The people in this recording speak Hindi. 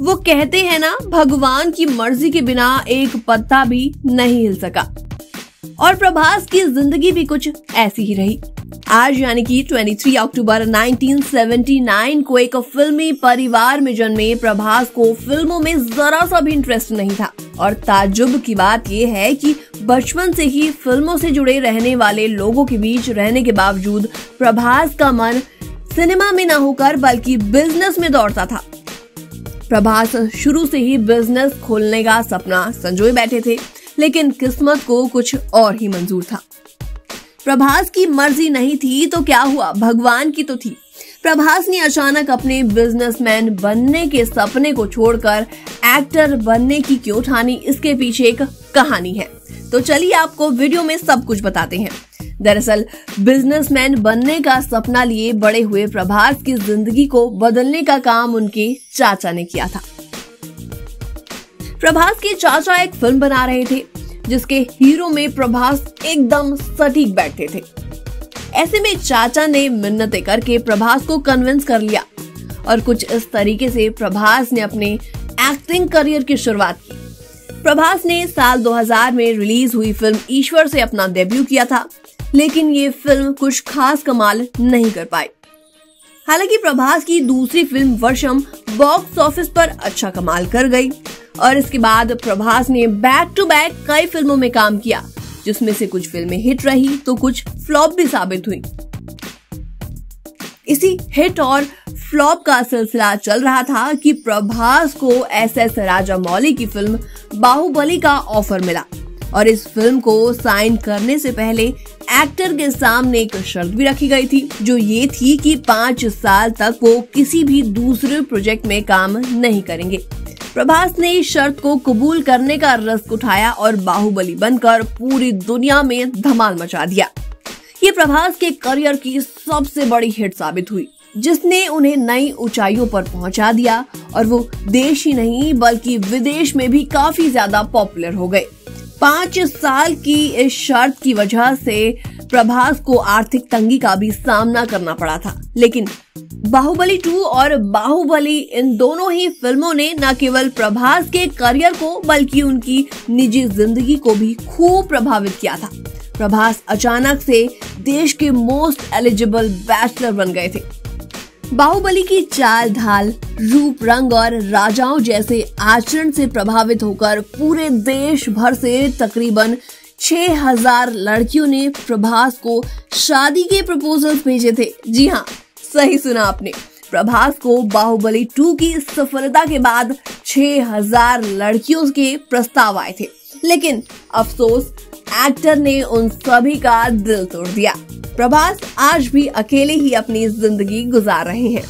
वो कहते हैं ना, भगवान की मर्जी के बिना एक पत्ता भी नहीं हिल सका। और प्रभास की जिंदगी भी कुछ ऐसी ही रही। आज यानी कि 23 अक्टूबर 1979 को एक फिल्मी परिवार में जन्मे प्रभास को फिल्मों में जरा सा भी इंटरेस्ट नहीं था। और ताज्जुब की बात यह है कि बचपन से ही फिल्मों से जुड़े रहने वाले लोगों के बीच रहने के बावजूद प्रभास का मन सिनेमा में न होकर बल्कि बिजनेस में दौड़ता था। प्रभास शुरू से ही बिजनेस खोलने का सपना संजोए बैठे थे, लेकिन किस्मत को कुछ और ही मंजूर था। प्रभास की मर्जी नहीं थी तो क्या हुआ, भगवान की तो थी। प्रभास ने अचानक अपने बिजनेसमैन बनने के सपने को छोड़कर एक्टर बनने की क्यों ठानी, इसके पीछे एक कहानी है। तो चलिए आपको वीडियो में सब कुछ बताते हैं। दरअसल बिजनेसमैन बनने का सपना लिए बड़े हुए प्रभास की जिंदगी को बदलने का काम उनके चाचा ने किया था। प्रभास के चाचा एक फिल्म बना रहे थे जिसके हीरो में प्रभास एकदम सटीक बैठते थे। ऐसे में चाचा ने मिन्नतें करके प्रभास को कन्विंस कर लिया और कुछ इस तरीके से प्रभास ने अपने एक्टिंग करियर की शुरुआत की। प्रभास ने साल 2000 में रिलीज हुई फिल्म ईश्वर से अपना डेब्यू किया था, लेकिन ये फिल्म कुछ खास कमाल नहीं कर पाई। हालांकि प्रभास की दूसरी फिल्म वर्षम बॉक्स ऑफिस पर अच्छा कमाल कर गई और इसके बाद प्रभास ने बैक टू बैक कई फिल्मों में काम किया, जिसमें से कुछ फिल्में हिट रही तो कुछ फ्लॉप भी साबित हुई। इसी हिट और फ्लॉप का सिलसिला चल रहा था कि प्रभास को एस.एस. राजामौली की फिल्म बाहुबली का ऑफर मिला और इस फिल्म को साइन करने से पहले एक्टर के सामने एक शर्त भी रखी गई थी, जो ये थी कि 5 साल तक वो किसी भी दूसरे प्रोजेक्ट में काम नहीं करेंगे। प्रभास ने इस शर्त को कबूल करने का रिस्क उठाया और बाहुबली बनकर पूरी दुनिया में धमाल मचा दिया। ये प्रभास के करियर की सबसे बड़ी हिट साबित हुई, जिसने उन्हें नई ऊंचाइयों पर पहुंचा दिया और वो देश ही नहीं बल्कि विदेश में भी काफी ज्यादा पॉपुलर हो गए। 5 साल की इस शर्त की वजह से प्रभास को आर्थिक तंगी का भी सामना करना पड़ा था, लेकिन बाहुबली 2 और बाहुबली इन दोनों ही फिल्मों ने न केवल प्रभास के करियर को बल्कि उनकी निजी जिंदगी को भी खूब प्रभावित किया था। प्रभास अचानक से देश के मोस्ट एलिजिबल बैचलर बन गए थे। बाहुबली की चाल ढाल, रूप रंग और राजाओं जैसे आचरण से प्रभावित होकर पूरे देश भर से तकरीबन 6000 लड़कियों ने प्रभास को शादी के प्रपोजल्स भेजे थे। जी हाँ, सही सुना आपने, प्रभास को बाहुबली 2 की सफलता के बाद 6000 लड़कियों के प्रस्ताव आए थे, लेकिन अफसोस एक्टर ने उन सभी का दिल तोड़ दिया। प्रभास आज भी अकेले ही अपनी जिंदगी गुजार रहे हैं।